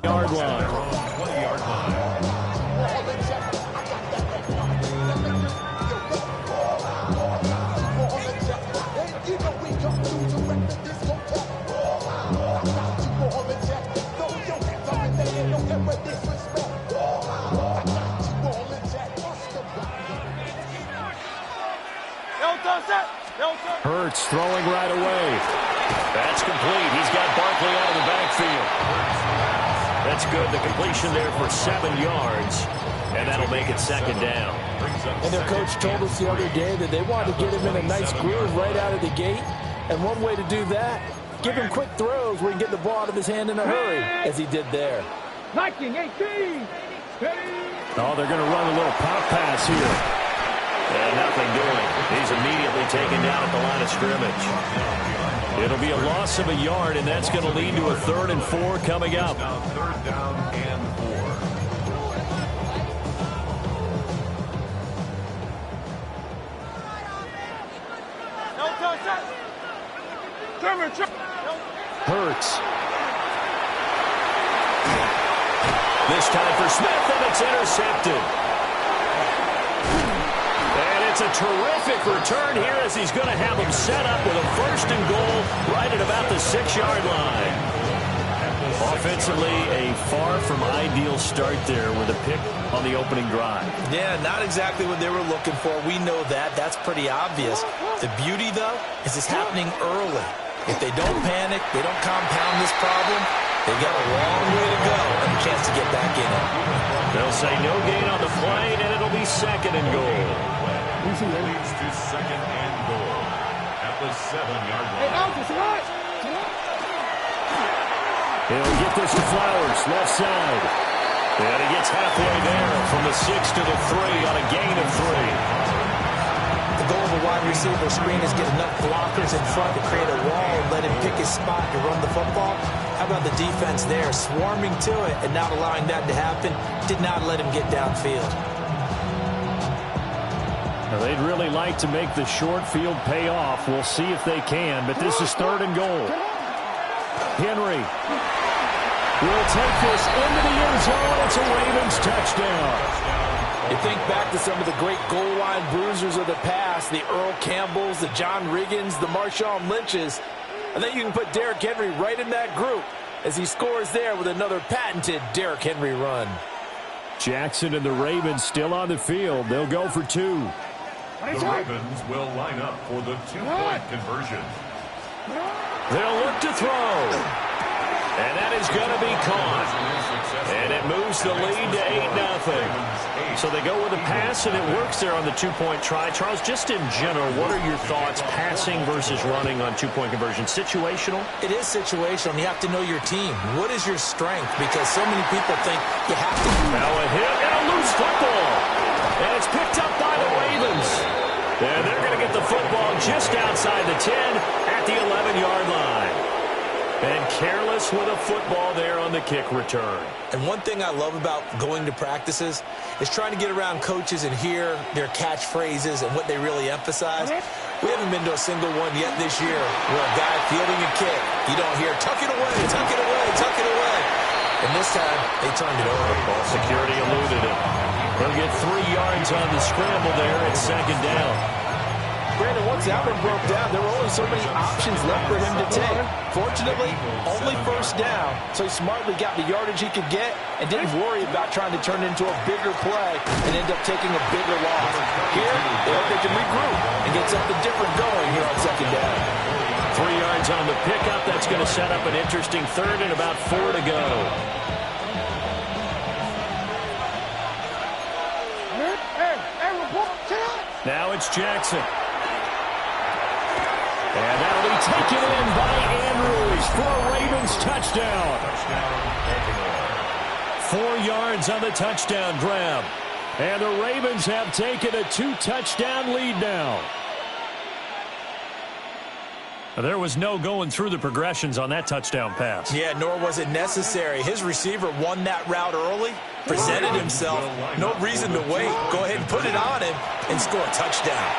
Yard line. 20-yard line. Hurts throwing right away. That's complete. He's got Barkley out of the backfield. That's good. The completion there for 7 yards. And that'll make it second down. And their coach told us the other day that they wanted to get him in a nice groove right out of the gate. And one way to do that, give him quick throws where he can get the ball out of his hand in a hurry, as he did there. 19-18. Oh, they're going to run a little pop pass here. And nothing doing. He's immediately taken down at the line of scrimmage. It'll be a loss of a yard, and that's going to lead to a 3rd and 4 coming up. Now 3rd down and 4. Hurts. This time for Smith, and it's intercepted. And it's a terrific return here as he's going to have him set up with a 1st and goal right at about the 6-yard line. Offensively, a far from ideal start there with a pick on the opening drive. Yeah, not exactly what they were looking for. We know that. That's pretty obvious. The beauty, though, is it's happening early. If they don't panic, they don't compound this problem, they got a long way to go and a chance to get back in it. They'll say no gain on the play, and it'll be 2nd and goal. Leads to 2nd and goal at the 7-yard line. He'll get this to Flowers, left side. And he gets halfway there from the 6 to the 3 on a gain of 3. The goal of a wide receiver screen is get enough blockers in front to create a wall and let him pick his spot to run the football. How about the defense there, swarming to it and not allowing that to happen? Did not let him get downfield. Now, they'd really like to make the short field pay off. We'll see if they can, but this is 3rd and goal. Henry will take this into the end zone. It's a Ravens touchdown. You think back to some of the great goal line bruisers of the past, the Earl Campbells, the John Riggins, the Marshawn Lynches. I think you can put Derrick Henry right in that group as he scores there with another patented Derrick Henry run. Jackson and the Ravens still on the field. They'll go for 2. The Ravens will line up for the 2-point conversion. They'll look to throw. And that is going to be caught. And it moves the lead to 8-0. So they go with a pass, and it works there on the 2-point try. Charles, just in general, what are your thoughts passing versus running on 2-point conversion? Situational? It is situational. You have to know your team. What is your strength? Because so many people think you have to. Now a hit and a loose football. And it's picked up by the Ravens. And they're going to get the football just outside the 10 at the 11-yard line. And careless with a football there on the kick return. And one thing I love about going to practices is trying to get around coaches and hear their catchphrases and what they really emphasize. We haven't been to a single one yet this year where a guy fielding a kick, you don't hear, tuck it away, tuck it away, tuck it away. And this time, they turned it over. Ball security eluded it. They'll get 3 yards on the scramble there at 2nd down. Brandon, once that one broke down, there were only so many options left for him to take. Fortunately, only 1st down, so he smartly got the yardage he could get and didn't worry about trying to turn it into a bigger play and end up taking a bigger loss. Here, they hope they can regroup and get something different going here on 2nd down. 3 yards on the pickup. That's going to set up an interesting 3rd and about 4 to go. Now it's Jackson. And that'll be taken in by Andrews for a Ravens touchdown. 4 yards on the touchdown grab. And the Ravens have taken a 2-touchdown lead now. There was no going through the progressions on that touchdown pass. Yeah, nor was it necessary. His receiver won that route early, presented himself. No reason to wait. Go ahead and put it on him and score a touchdown.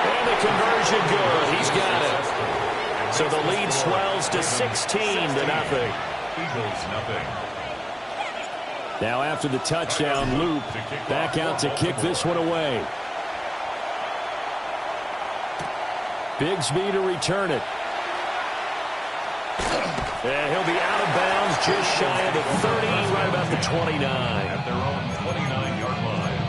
And the conversion good. He's got it. So the lead swells to 16-0. Eagles nothing. Now after the touchdown, loop back out to kick this one away. Bigsby to return it. And he'll be out of bounds just shy of the 30, right about the 29. At their own 29-yard line.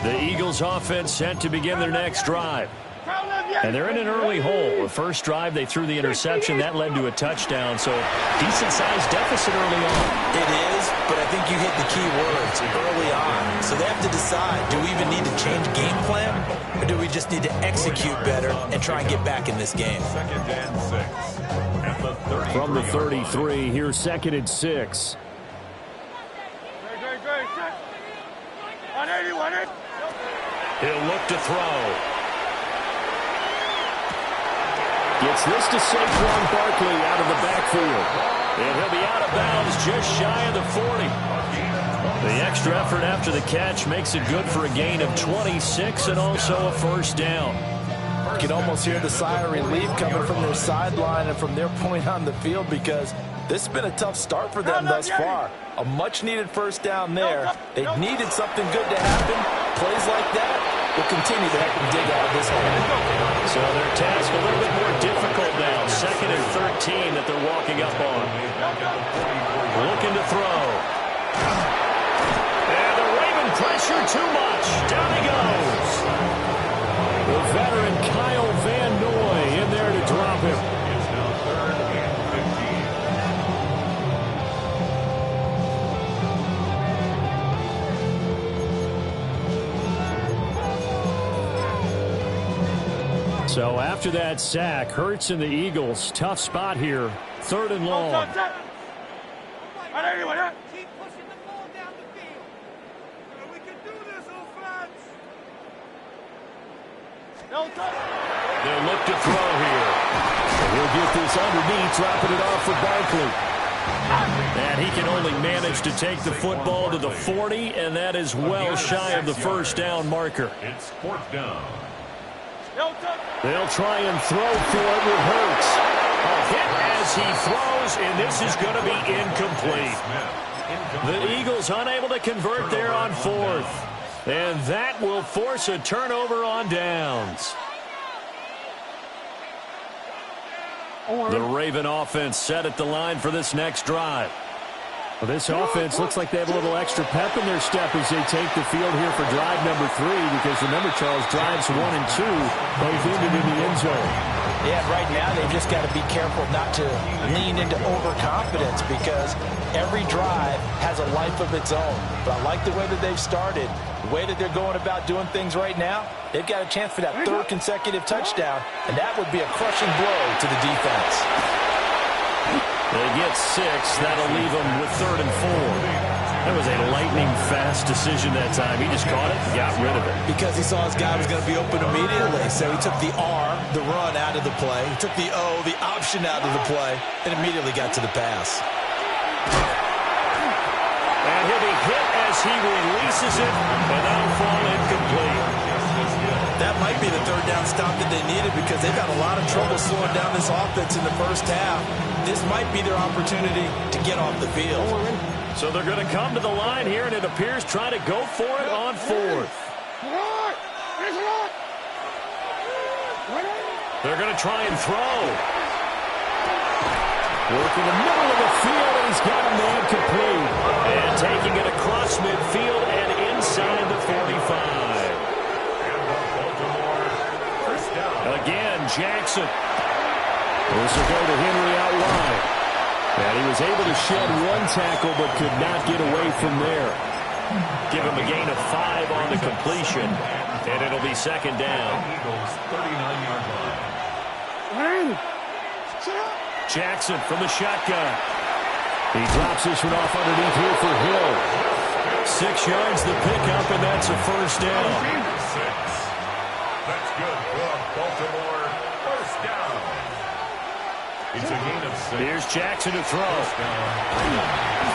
The Eagles offense set to begin their next drive. And they're in an early hole. The first drive, they threw the interception. That led to a touchdown, so decent-sized deficit early on. It is, but I think you hit the key words early on. So they have to decide, do we even need to change game plan, or do we just need to execute better and try and get back in this game? 2nd and 6. At the 33. From the 33, here's 2nd and 6. He'll look to throw. Gets this to Saquon Barkley out of the backfield. And he'll be out of bounds just shy of the 40. The extra effort after the catch makes it good for a gain of 26 and also a first down. You can almost hear the sigh of relief coming from their sideline and from their point on the field, because this has been a tough start for them thus far. A much-needed first down there. They needed something good to happen. Plays like that will continue to help them dig out of this hole. So their task a little bit more difficult now. 2nd and 13 that they're walking up on. Looking to throw. And the Raven pressure too much. Down he goes. The veteran Kyle Van Noy in there to drop him. It's now 3rd and 15. So after that sack, Hurts and the Eagles, tough spot here. 3rd and long. Keep pushing the ball down the field. We can do this, offense. They'll look to throw here. He'll get this underneath, dropping it off for Barkley. And he can only manage to take the football to the 40, and that is well shy of the first down marker. It's 4th down. They'll try and throw for it with Hurts. A hit as he throws, and this is going to be incomplete. The Eagles unable to convert there on 4th. And that will force a turnover on downs. The Raven offense set at the line for this next drive. Well, this offense looks like they have a little extra pep in their step as they take the field here for drive number 3, because remember, Charles, drives 1 and 2 both ended in the end zone. Yeah, right now they've just got to be careful not to lean into overconfidence, because every drive has a life of its own. But I like the way that they've started, the way that they're going about doing things right now. They've got a chance for that 3rd consecutive touchdown, and that would be a crushing blow to the defense. They get 6. That'll leave them with 3rd and 4. That was a lightning-fast decision that time. He just caught it and got rid of it. Because he saw his guy was going to be open immediately. So he took the R, the run, out of the play. He took the O, the option, out of the play, and immediately got to the pass. And he'll be hit as he releases it, and that'll fall incomplete. That might be the 3rd down stop that they needed, because they've had a lot of trouble slowing down this offense in the first half. This might be their opportunity to get off the field. So they're going to come to the line here, and it appears trying to go for it on 4th. They're going to try and throw. Working the middle of the field, and he's got him there complete. And taking it across midfield and inside the 45. Again, Jackson. This will go to Henry out wide. And he was able to shed 1 tackle, but could not get away from there. Give him a gain of 5 on the completion, and it'll be 2nd down. Eagles 39-yard line. Jackson from the shotgun. He drops this one off underneath here for Hill. 6 yards the pickup, and that's a first down. 6. That's good for Baltimore. First down. It's a gain of 6. Here's Jackson to throw.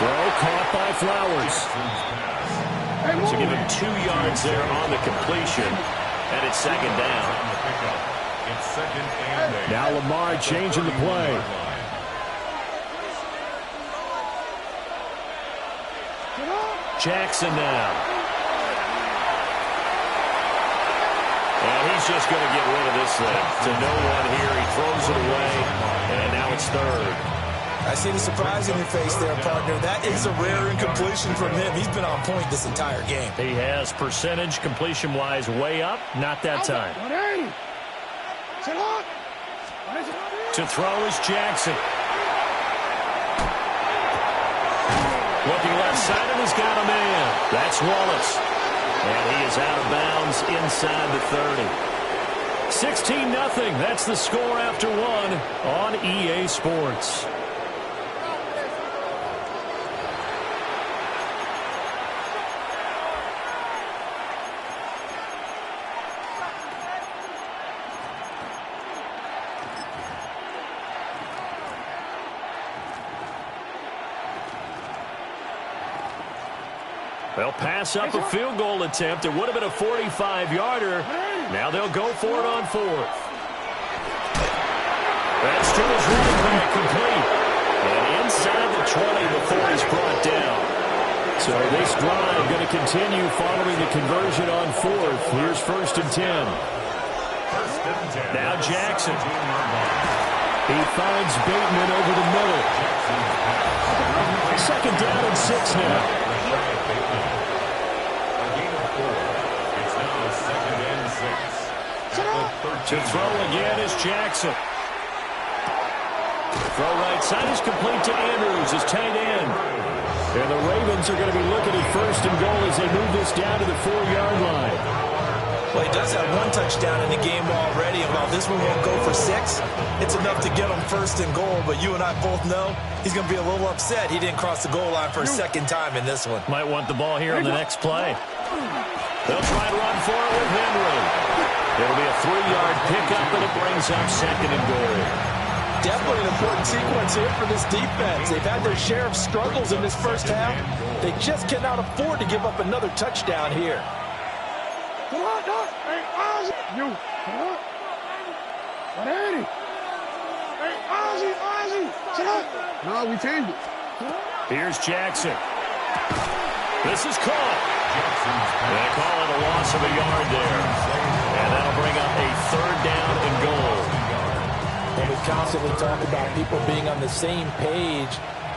Throw caught by Flowers. So give him 2 yards there on the completion, and it's 2nd down. It's 2nd and 8. Now Lamar changing the play. Jackson now. And he's just going to get rid of this thing. To no one here. He throws it away. And now it's 3rd. I see the surprise in your face there, partner. That is a rare incompletion from him. He's been on point this entire game. He has percentage completion-wise way up. Not that time. To throw is Jackson. Looking left side, and he's got a man. That's Wallace. And he is out of bounds inside the 30. 16-0. That's the score after 1 on EA Sports. They'll pass up a field goal attempt. It would have been a 45-yarder. Now they'll go for it on 4th. That's to his running back, complete. And inside the 20 before he's brought down. So this drive going to continue following the conversion on 4th. Here's 1st and 10. Now Jackson. He finds Bateman over the middle. 2nd down and 6 now. To throw again is Jackson. Throw right side is complete to Andrews, his tight end. And the Ravens are going to be looking at 1st and goal as they move this down to the 4-yard line. Well, he does have 1 touchdown in the game already, and while this one won't go for 6, it's enough to get him 1st and goal. But you and I both know he's going to be a little upset he didn't cross the goal line for a 2nd time in this one. Might want the ball here on the next play. They'll try to run for it with Henry. It'll be a 3-yard pickup, and it brings up 2nd and goal. Definitely an important sequence here for this defense. They've had their share of struggles in this first half. They just cannot afford to give up another touchdown here. No, we changed it. Here's Jackson. This is caught. They call it a loss of a yard there. And that'll bring up a 3rd down and goal. And we constantly talk about people being on the same page.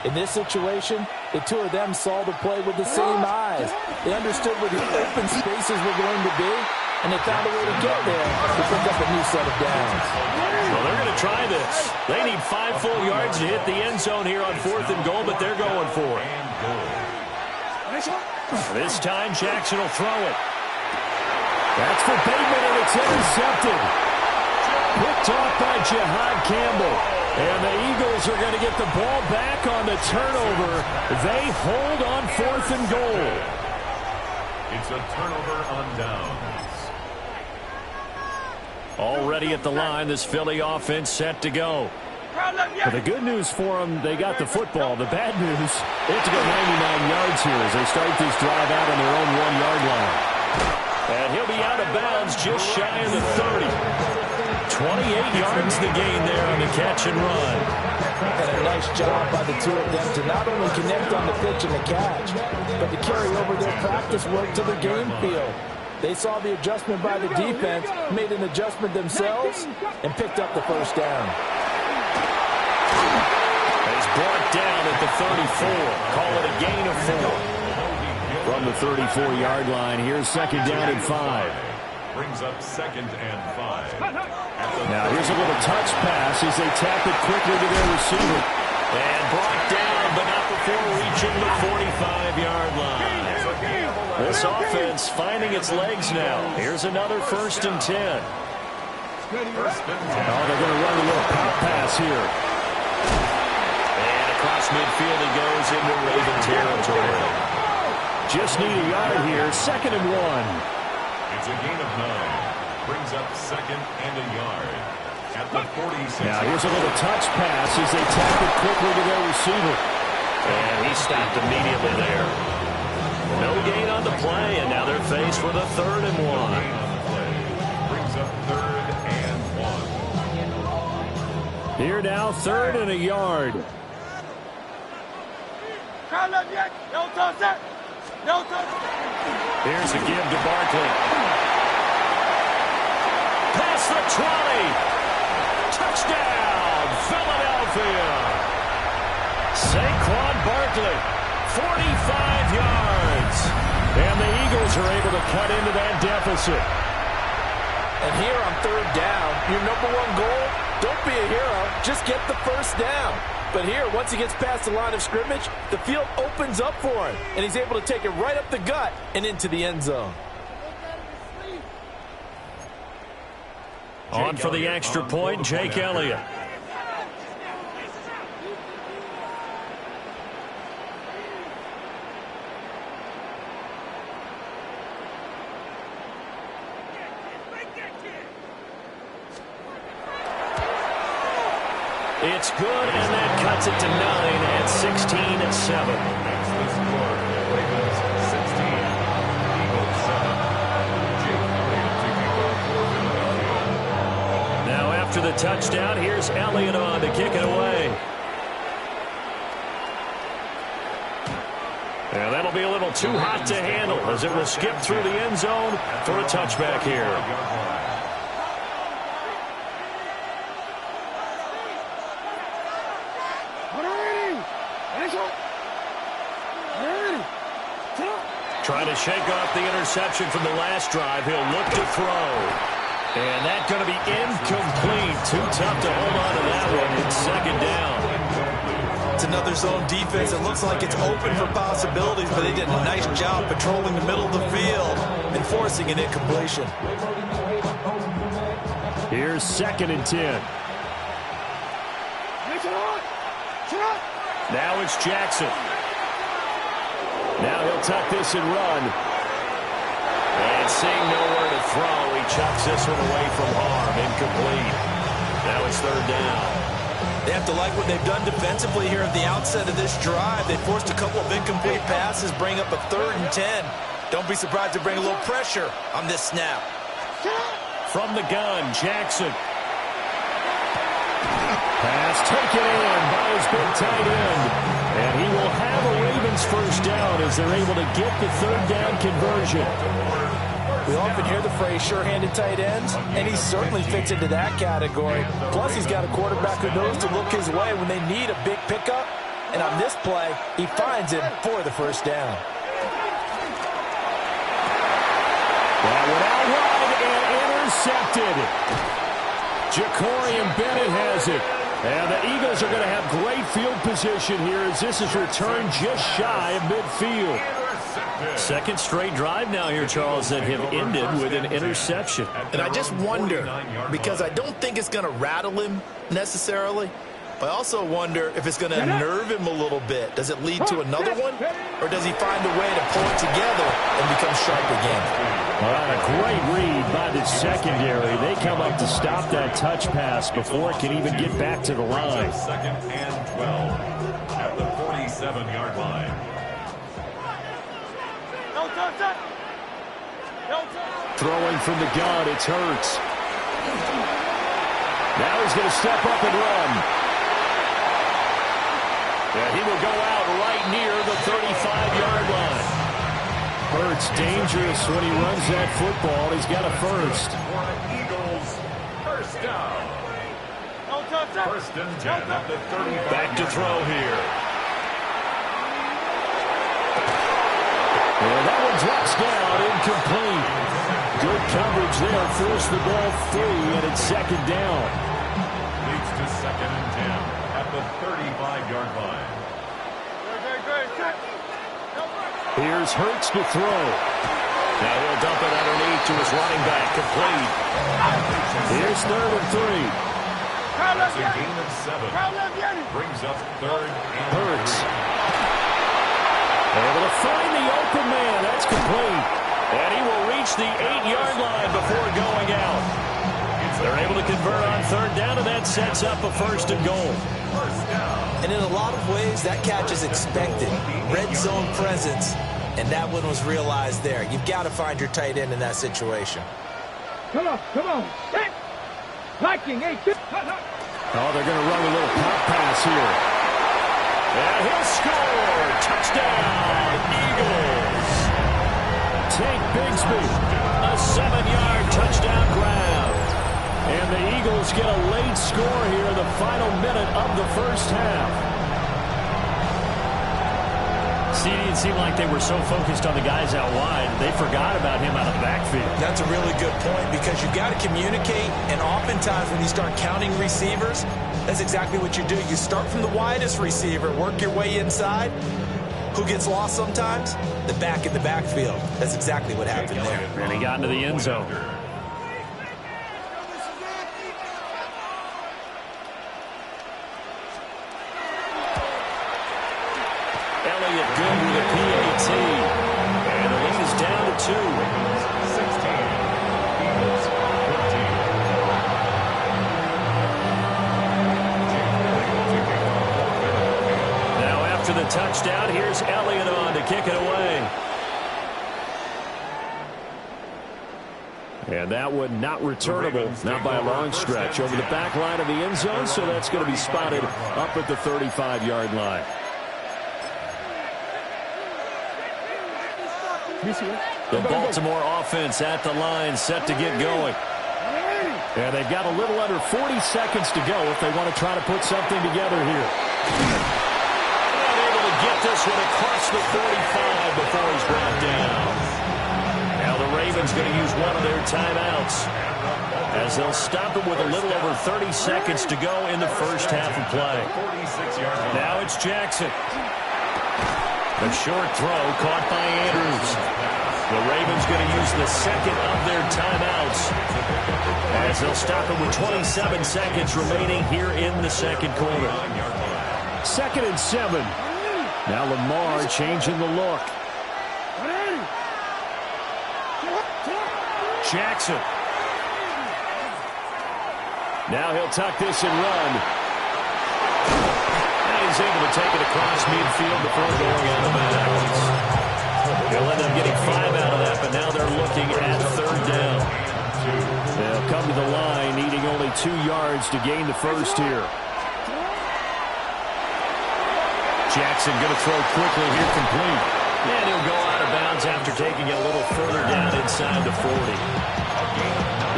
In this situation, the two of them saw the play with the same eyes. They understood where the open spaces were going to be, and they found a way to get there to pick up a new set of downs. Well, they're going to try this. They need 5 full yards to hit the end zone here on 4th and goal, but they're going for it. This time, Jackson will throw it. That's for Bateman, and it's intercepted. Picked off by Jihad Campbell. And the Eagles are going to get the ball back on the turnover. They hold on 4th and goal. It's a turnover on downs. Already at the line, this Philly offense set to go. But the good news for them, they got the football. The bad news, they have to go 99 yards here as they start this drive out on their own 1-yard line. And he'll be out of bounds just shy of the 30. 28 yards the gain there on the catch and run. And a nice job by the two of them to not only connect on the pitch and the catch, but to carry over their practice work to the game field. They saw the adjustment by the defense, made an adjustment themselves, and picked up the 1st down. He's brought down at the 34. Call it a gain of 4. From the 34-yard line, here's 2nd down and 5. Brings up 2nd and 5. Now here's a little touch pass as they tap it quickly to their receiver. And brought down, but not before reaching the 45-yard line. This offense finding its legs now. Here's another 1st and 10. First and 10. Oh, they're going to run a little pop pass here. And across midfield he goes into Raven territory. Just need a yard here. 2nd and 1. It's a gain of 9. Brings up 2nd and a yard. At the 46. Now here's a little touch pass as they tap it quickly to their receiver. And he stopped immediately there. No gain on the play, and now they're faced with a 3rd and 1. Brings up 3rd and 1. Here now, 3rd and a yard. Here's a give to Barkley. Past the 20. Touchdown, Philadelphia. Saquon Barkley, 45 yards. And the Eagles are able to cut into that deficit. And here on 3rd down, your #1 goal, don't be a hero, just get the 1st down. But here, once he gets past the line of scrimmage, the field opens up for him, and he's able to take it right up the gut and into the end zone. On for the extra point, Jake Elliott. It's good, and that cuts it to 9 at 16-7. That's the score. Ravens 16, Eagles 7. Jake Elliott taking off for Philadelphia. Now after the touchdown, here's Elliott on to kick it away. And that'll be a little too hot to handle as it will skip through the end zone for a touchback here. Trying to shake off the interception from the last drive. He'll look to throw. And that's going to be incomplete. Too tough to hold on to that one. It's 2nd down. It's another zone defense. It looks like it's open for possibilities, but they did a nice job patrolling the middle of the field and forcing an incompletion. Here's 2nd and 10. Now it's Jackson. Now he'll tuck this and run. And seeing nowhere to throw, he chucks this one away from harm. Incomplete. Now it's 3rd down. They have to like what they've done defensively here at the outset of this drive. They forced a couple of incomplete passes, bring up a 3rd and 10. Don't be surprised to bring a little pressure on this snap. From the gun, Jackson. Pass taken in by his big tight end. And he will have a Ravens 1st down as they're able to get the 3rd down conversion. We often hear the phrase sure-handed tight ends, and he certainly fits into that category. Plus, he's got a quarterback who knows to look his way when they need a big pickup. And on this play, he finds him for the 1st down. That went out wide and intercepted. Jacorian Bennett has it. And the Eagles are going to have great field position here as this is returned just shy of midfield. 2nd straight drive now here, Charles, that have ended with an interception. And I just wonder, because I don't think it's going to rattle him necessarily, but I also wonder if it's going to nerve him a little bit. Does it lead to another one, or does he find a way to pull it together and become sharp again? All right, a great read by the secondary. They come up to stop that touch pass before it can even get back to the line. 2nd and 12 at the 47-yard line. Throwing from the gun, it's Hurts. Now he's going to step up and run. And he will go out right near the 35-yard line. Hurts dangerous when he runs that football. He's got a 1st. Eagles 1st down. 1st and 10 at the 35. Back to throw here. And that one drops down, incomplete. Good coverage there, forced the ball free, and it's 2nd down. Leads to 2nd and 10 at the 35-yard line. Here's Hurts to throw. Now he'll dump it underneath to his running back, complete. Here's 3rd and 3. It's a gain of 7. Brings up 3rd and Hurts. Able to find the open man. That's complete. And he will reach the 8-yard line before going out. They're able to convert on 3rd down, and that sets up a 1st and goal. And in a lot of ways, that catch is expected. Red zone presence, and that one was realized there. You've got to find your tight end in that situation. Come on. Viking, hey. Oh, they're going to run a little pop pass here. And he'll score. Touchdown, Eagles. Tank Bigsby, a 7-yard touchdown grab. And the Eagles get a late score here in the final minute of the first half. See, it didn't seem like they were so focused on the guys out wide, they forgot about him out of the backfield. That's a really good point because you've got to communicate, and oftentimes when you start counting receivers, that's exactly what you do. You start from the widest receiver, work your way inside. Who gets lost sometimes? The back in the backfield. That's exactly what happened there. And he got into the end zone. Elliott good with a PAT. And the lead is down to 2. 16. Eagles 14. Now after the touchdown, here's Elliott on to kick it away. And that one not returnable, not by a long stretch, over the back line of the end zone, so that's going to be spotted up at the 35-yard line. The Baltimore offense at the line, set to get going. And they've got a little under 40 seconds to go if they want to try to put something together here. And able to get this one across the 45 before he's brought down. Now the Ravens going to use one of their timeouts as they'll stop it with a little over 30 seconds to go in the first half of play. Now it's Jackson. A short throw caught by Andrews. The Ravens going to use the second of their timeouts as they'll stop it with 27 seconds remaining here in the second quarter. 2nd and 7. Now Lamar changing the look. Jackson. Now he'll tuck this and run. He's able to take it across midfield before going out of bounds. They'll end up getting 5 out of that, but now they're looking at 3rd down. They'll come to the line, needing only 2 yards to gain the first here. Jackson going to throw quickly here, complete. And he'll go out of bounds after taking it a little further down inside the 40.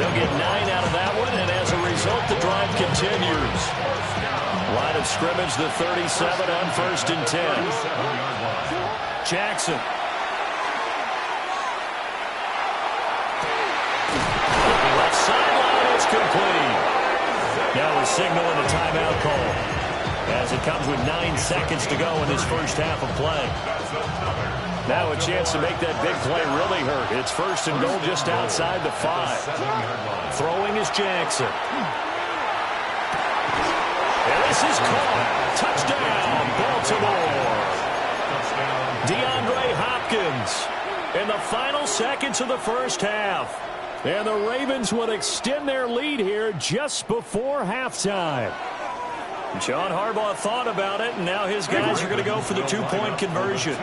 They'll get 9 out of that one, and as a result, the drive continues. Line of scrimmage, the 37 on 1st and 10. Jackson. Left sideline, it's complete. Now we're signaling a timeout call as it comes with 9 seconds to go in this first half of play. Now a chance to make that big play really hurt. It's 1st and goal just outside the 5. Throwing is Jackson. And this is caught. Touchdown, Baltimore. DeAndre Hopkins in the final seconds of the first half. And the Ravens would extend their lead here just before halftime. John Harbaugh thought about it, and now his guys are going to go for the 2-point conversion.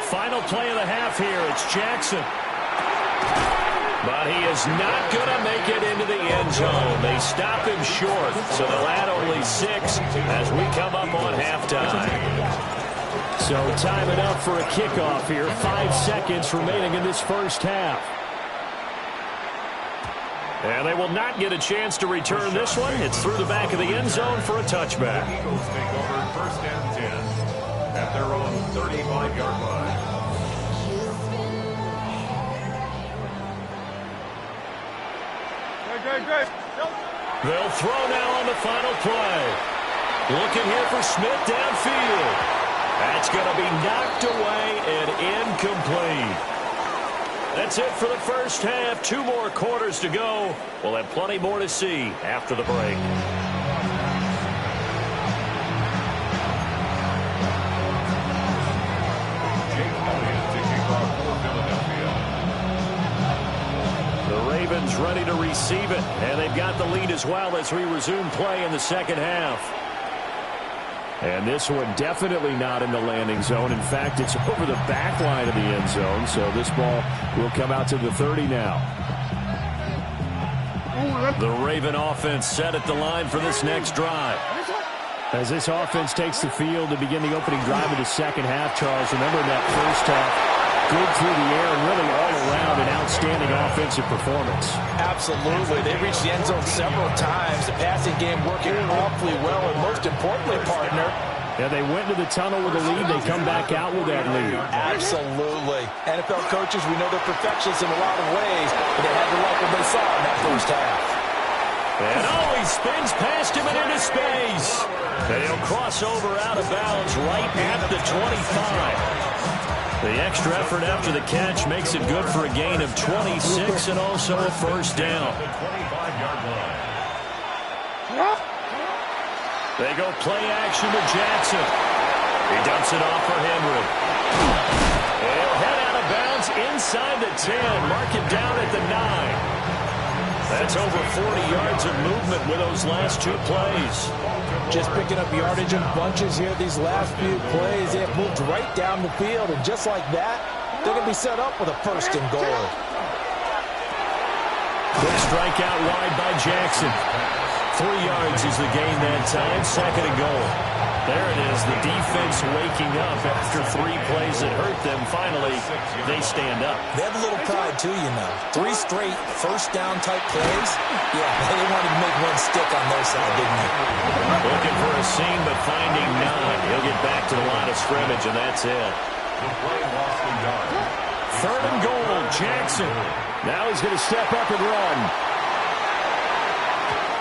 Final play of the half here. It's Jackson. But he is not going to make it into the end zone. They stop him short, so they'll add only 6 as we come up on halftime. So time it up for a kickoff here. 5 seconds remaining in this first half. And they will not get a chance to return this one. It's through the back of the end zone for a touchback. Eagles take over 1st and 10 at their own 35-yard line. They'll throw now on the final play. Looking here for Smith downfield. That's going to be knocked away and incomplete. That's it for the first half. 2 more quarters to go. We'll have plenty more to see after the break. Ravens ready to receive it, and they've got the lead as well as we resume play in the second half. And this one definitely not in the landing zone. In fact, it's over the back line of the end zone, so this ball will come out to the 30 now. The Raven offense set at the line for this next drive. As this offense takes the field to begin the opening drive of the second half, Charles, remember in that first half, good through the air and really all around an outstanding offensive performance. Absolutely. They reached the end zone several times. The passing game working awfully well, and most importantly, partner, yeah, they went to the tunnel with a lead. They come back out with that lead. Absolutely. NFL coaches, we know they're perfectionists in a lot of ways, but they had to like what they saw in that first half. And he spins past him and into space. And he'll cross over out of bounds right at the 25. The extra effort after the catch makes it good for a gain of 26 and also a first down. They go play action to Jackson. He dumps it off for Henry. He'll head out of bounds inside the 10. Mark it down at the 9. That's over 40 yards of movement with those last two plays. Just picking up yardage in bunches here these last few plays. They have moved right down the field, and just like that, they're going to be set up with a first and goal. Quick strike out wide by Jackson. 3 yards is the gain that time. Second and goal. There it is, the defense waking up after 3 plays that hurt them. Finally, they stand up. They have a little pride, too, you know. 3 straight first-down type plays. Yeah, they wanted to make one stick on their side, didn't they? Looking for a seam, but finding none. He'll get back to the line of scrimmage, and that's it. The play lost the yard. Third and goal, Jackson. Now he's going to step up and run.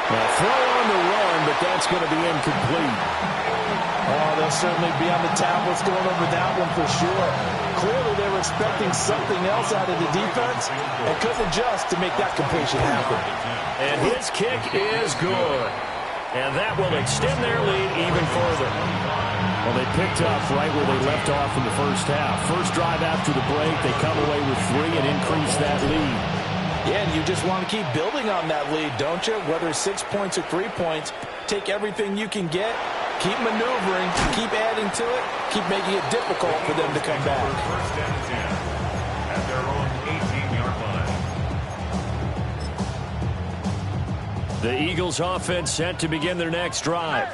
Now throw on the run, but that's going to be incomplete. Oh, they'll certainly be on the tablets going over that one for sure. Clearly they were expecting something else out of the defense and couldn't adjust to make that completion happen. And his kick is good. And that will extend their lead even further. Well, they picked up right where they left off in the first half. First drive after the break, they come away with 3 and increase that lead. Yeah, and you just want to keep building on that lead, don't you? Whether it's 6 points or 3 points, take everything you can get, keep maneuvering, keep adding to it, keep making it difficult for them to come back. First and 10 at their own 18-yard line. The Eagles offense set to begin their next drive.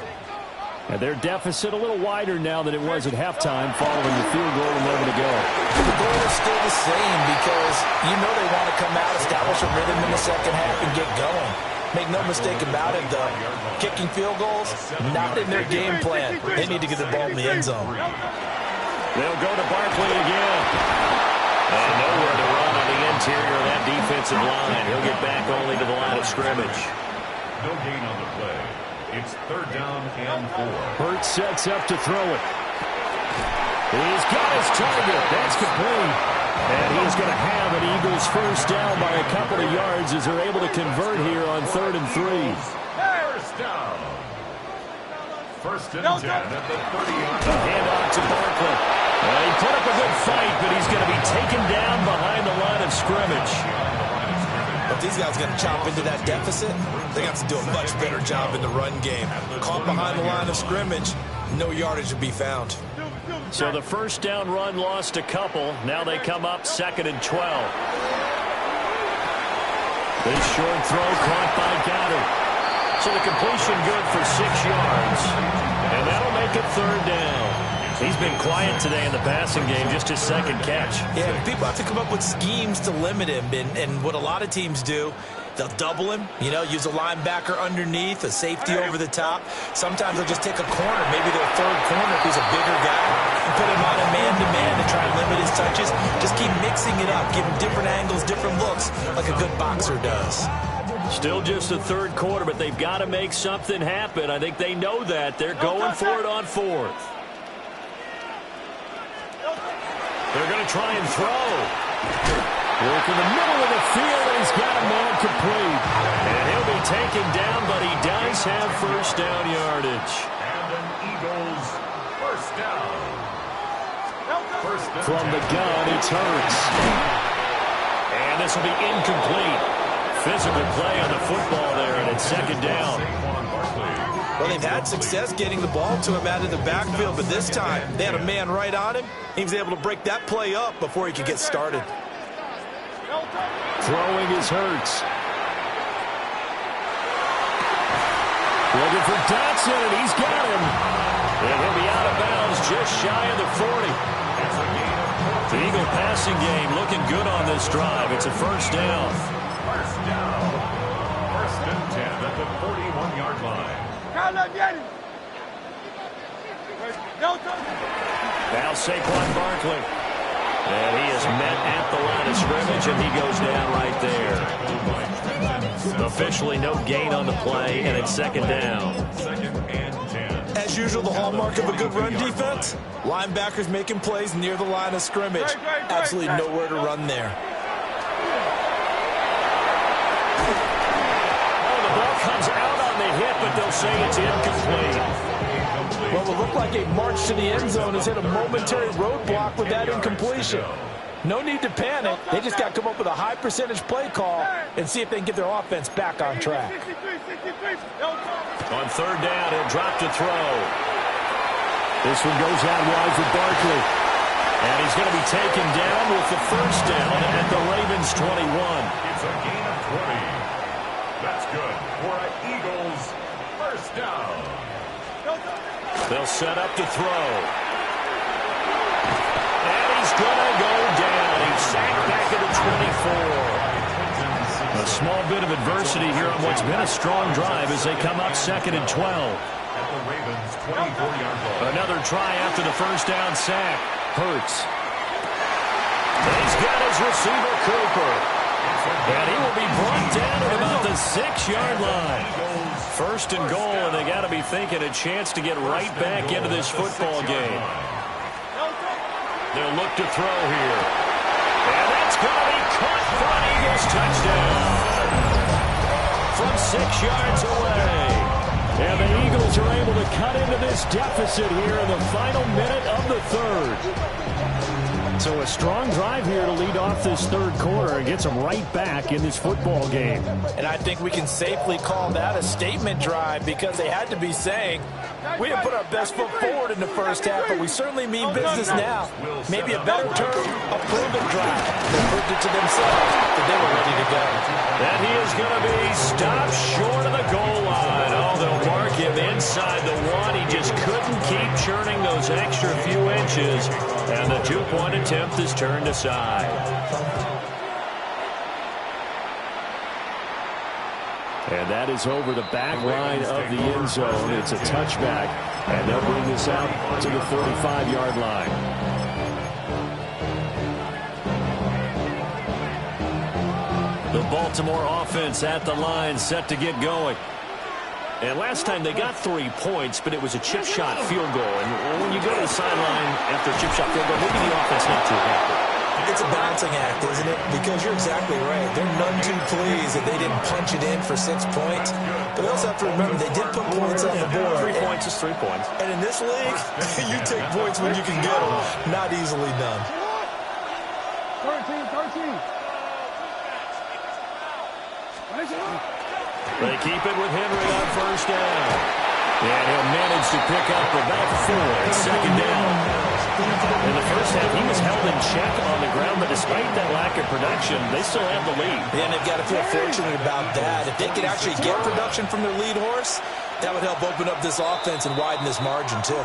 And their deficit a little wider now than it was at halftime following the field goal 11 to go. The goal is still the same because you know they want to come out, establish a rhythm in the second half, and get going. Make no mistake about it, though. Kicking field goals, not in their game plan. They need to get the ball in the end zone. They'll go to Barkley again. And nowhere to run on the interior of that defensive line. He'll get back only to the line of scrimmage. No gain on the play. It's third down and 4. Hurts sets up to throw it. He's got his target. That's complete. And he's going to have an Eagles first down by a couple of yards as they're able to convert here on 3rd and 3. First down. First and 10 at the 30-yard A handoff to Barkley. Well, he put up a good fight, but he's going to be taken down behind the line of scrimmage. But these guys are going to chop into that deficit. They got to do a much better job in the run game. Caught behind the line of scrimmage, no yardage to be found. So the first down run lost a couple. Now they come up 2nd and 12. This short throw caught by Goddard. So the completion good for 6 yards. And that'll make it 3rd down. He's been quiet today in the passing game, just his second catch. Yeah, people have to come up with schemes to limit him. And what a lot of teams do, they'll double him, use a linebacker underneath, a safety over the top. Sometimes they'll just take a corner, maybe their third corner if he's a bigger guy, and put him on a man-to-man to try and limit his touches. Just keep mixing it up, give him different angles, different looks, like a good boxer does. Still just the 3rd quarter, but they've got to make something happen. I think they know that. They're going for it on 4th. They're going to try and throw. Work in the middle of the field, and he's got a man complete. And he'll be taken down, but he does have first down yardage. And an Eagles first down. From the gun, it's Hurts. And this will be incomplete. Physical play on the football there, and it's 2nd down. Well, they've had success getting the ball to him out of the backfield, but this time they had a man right on him. He was able to break that play up before he could get started. Throwing is Hurts. Looking for Dotson, and he's got him. And he'll be out of bounds just shy of the 40. The Eagle passing game looking good on this drive. It's a first down. First down. First and 10 at the 41-yard line. Now Saquon Barkley. And he is met at the line of scrimmage, and he goes down right there. Officially no gain on the play, and it's second down. Second and 10. As usual, the hallmark of a good run defense, linebackers making plays near the line of scrimmage. Absolutely nowhere to run there. Oh, the ball comes out on the hit, but they'll say it's incomplete. Well, it looked like a march to the end zone has hit a momentary roadblock with that incompletion. No need to panic. They just got to come up with a high percentage play call and see if they can get their offense back on track. On third down, he'll drop to throw. This one goes out wide for Barkley. And he's going to be taken down with the first down at the Ravens 21. It's a gain of 20. That's good for an Eagles first down. They'll set up to throw. And he's going to go down. He's sacked back at the 24. A small bit of adversity here on what's been a strong drive as they come up second and 12. At the Ravens 24-yard line. Another try after the first down sack. Hurts. He's got his receiver, Cooper. And he will be brought down at about the 6-yard line. First and goal, and they got to be thinking a chance to get right back into this football game. They'll look to throw here. And that's going to be caught for an Eagles touchdown. From 6 yards away. And the Eagles are able to cut into this deficit here in the final minute of the third. So a strong drive here to lead off this third quarter and gets them right back in this football game. And I think we can safely call that a statement drive because they had to be saying, we didn't put our best foot forward in the first half, but we certainly mean business now. Maybe a better term, a proven drive. They proved it to themselves that they were ready to go. And he is going to be stopped short of the goal line. Oh, they'll mark him inside the one. He just couldn't keep churning those extra few inches. And the two-point attempt is turned aside. And that is over the back line of the end zone. It's a touchback. And they'll bring this out to the 35-yard line. The Baltimore offense at the line, set to get going. And last time they got 3 points, but it was a chip shot field goal. And when you go to the sideline after a chip shot field goal, maybe the offense not too happy. It's a balancing act, isn't it? Because you're exactly right. They're none too pleased that they didn't punch it in for 6 points. But they also have to remember they did put points on the board. 3 points is 3 points. And in this league, you take points when you can get them. Not easily done. 13. They keep it with Henry on first down. And he'll manage to pick up about 4 at second down. In the first half, he was held in check on the ground, but despite that lack of production, they still have the lead. And they've got to feel fortunate about that. If they could actually get production from their lead horse, that would help open up this offense and widen this margin, too.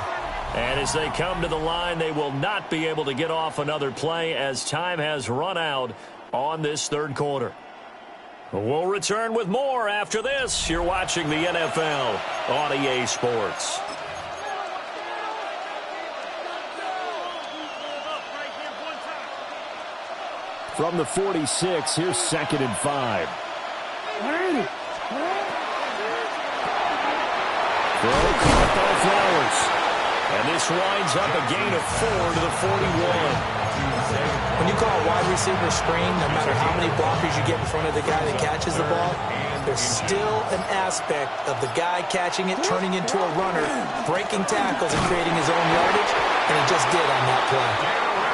And as they come to the line, they will not be able to get off another play as time has run out on this third quarter. We'll return with more after this. You're watching the NFL on EA Sports. From the 46, here's second and 5. Throw caught by Flowers. And this winds up a gain of 4 to the 41. When you call a wide receiver screen, no matter how many blockers you get in front of the guy that catches the ball, there's still an aspect of the guy catching it, turning into a runner, breaking tackles and creating his own yardage, and he just did on that play.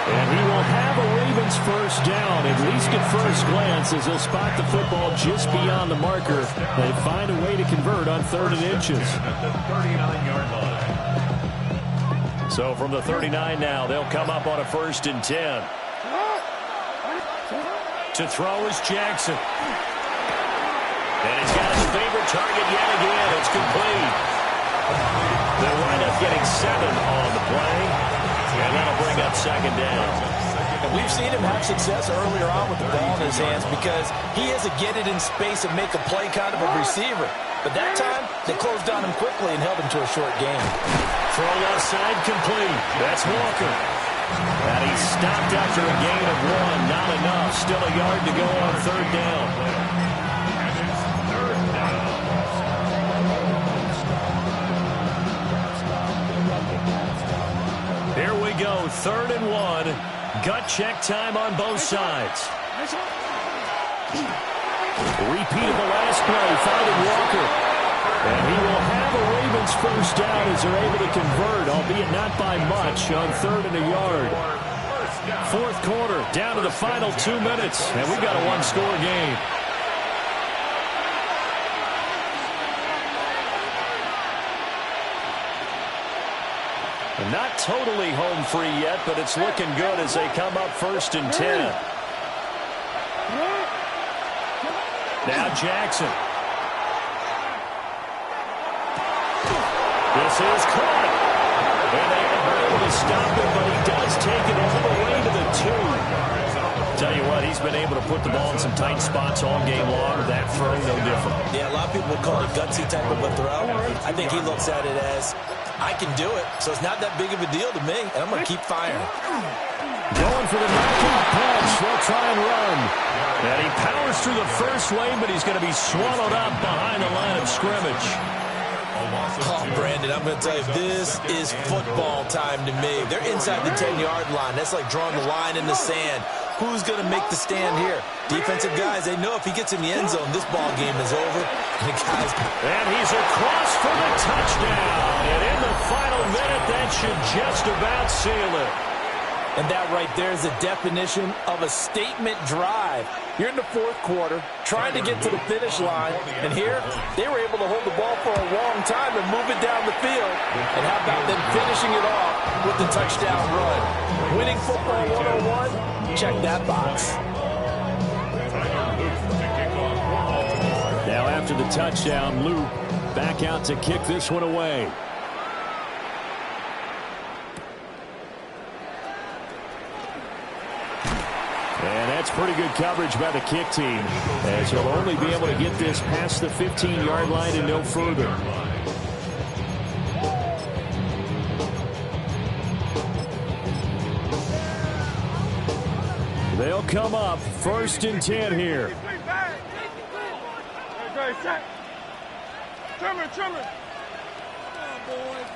And he will have a Ravens first down, at least at first glance, as they'll spot the football just beyond the marker. They find a way to convert on 3rd and inches. At the 39-yard line. So from the 39 now, they'll come up on a 1st and 10. To throw is Jackson. And he's got it favorite target yet again. It's complete. They'll wind up getting 7 on the play, and that'll bring up second down. And we've seen him have success earlier on with the ball in his hands because he has a get it in space and make a play kind of a receiver. But that time, they closed on him quickly and held him to a short game. Throw left side complete. That's Walker. And he's stopped after a gain of 1. Not enough. Still a yard to go on third down. Here we go. 3rd and 1. Gut check time on both sides. Repeat of the last play. Finding Walker. And he will have a Ravens first down as they're able to convert, albeit not by much, on 3rd and a yard. 4th quarter, down to the final 2 minutes, and we've got a one-score game. And not totally home free yet, but it's looking good as they come up 1st and 10. Now Jackson. This is caught. And they are able to stop it, but he does take it all the way to the 2. Tell you what, he's been able to put the ball in some tight spots all game long. That throw, no different. Yeah, a lot of people call it gutsy type of a throw. I think he looks at it as, I can do it, so it's not that big of a deal to me, and I'm going to keep firing. Going for the knockout punch. They'll try and run. And he powers through the first lane, but he's going to be swallowed up behind the line of scrimmage. Oh, Brandon, I'm going to tell you, this is football time to me. They're inside the 10-yard line. That's like drawing the line in the sand. Who's going to make the stand here? Defensive guys, they know if he gets in the end zone, this ball game is over. And he's across for the touchdown. And in the final minute, that should just about seal it. And that right there is the definition of a statement drive. You're in the 4th quarter, trying to get to the finish line, and here they were able to hold the ball for a long time and move it down the field. And how about them finishing it off with the touchdown run? Winning football 101? Check that box. Now after the touchdown, Luke back out to kick this one away. And that's pretty good coverage by the kick team, as he'll only be able to get this past the 15-yard line and no further. They'll come up 1st and 10 here. Trimmer. Come on, boys.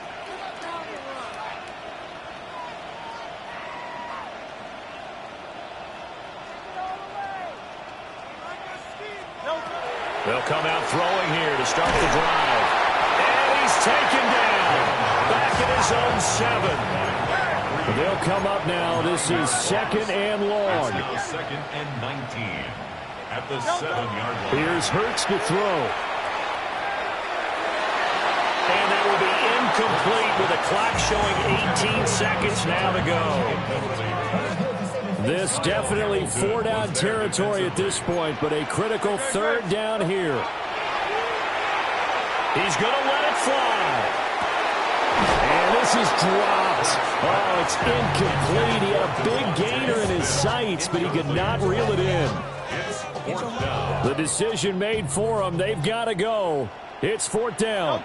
They'll come out throwing here to start the drive. And he's taken down. Back at his own 7. They'll come up now. This is 2nd and long. Now 2nd and 19 at the 7-yard line. Here's Hurts to throw. And that will be incomplete with the clock showing 18 seconds now to go. This definitely 4-down territory at this point, but a critical 3rd down here. He's going to let it fly. And this is dropped. Oh, it's incomplete. He had a big gainer in his sights, but he could not reel it in. The decision made for him. They've got to go. It's 4th down.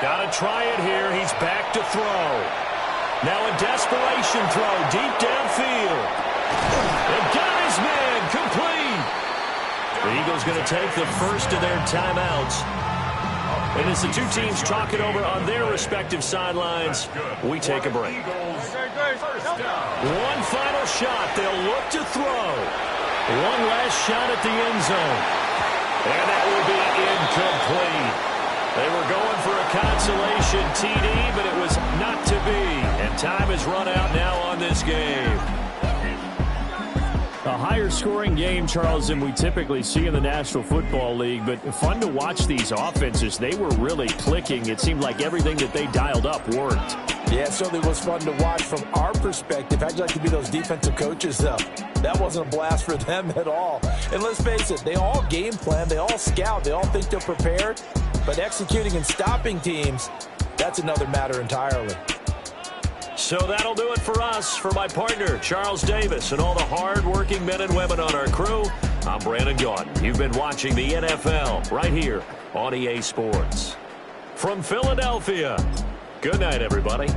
Got to try it here. He's back to throw. Now a desperation throw deep downfield. They've got his man complete. The Eagles going to take the first of their timeouts. And as the two teams talk it over on their respective sidelines, we take a break. One final shot. They'll look to throw. One last shot at the end zone. And that will be incomplete. They were going for a consolation TD, but it was not to be. And time has run out now on this game. A higher scoring game, Charles, than we typically see in the National Football League, but fun to watch these offenses. They were really clicking. It seemed like everything that they dialed up worked. Yeah, it certainly was fun to watch from our perspective. How'd you like to be those defensive coaches, though? That wasn't a blast for them at all. And let's face it, they all game plan, they all scout, they all think they're prepared. But executing and stopping teams, that's another matter entirely. So that'll do it for us. For my partner, Charles Davis, and all the hard-working men and women on our crew, I'm Brandon Gaudin. You've been watching the NFL right here on EA Sports. From Philadelphia, good night, everybody.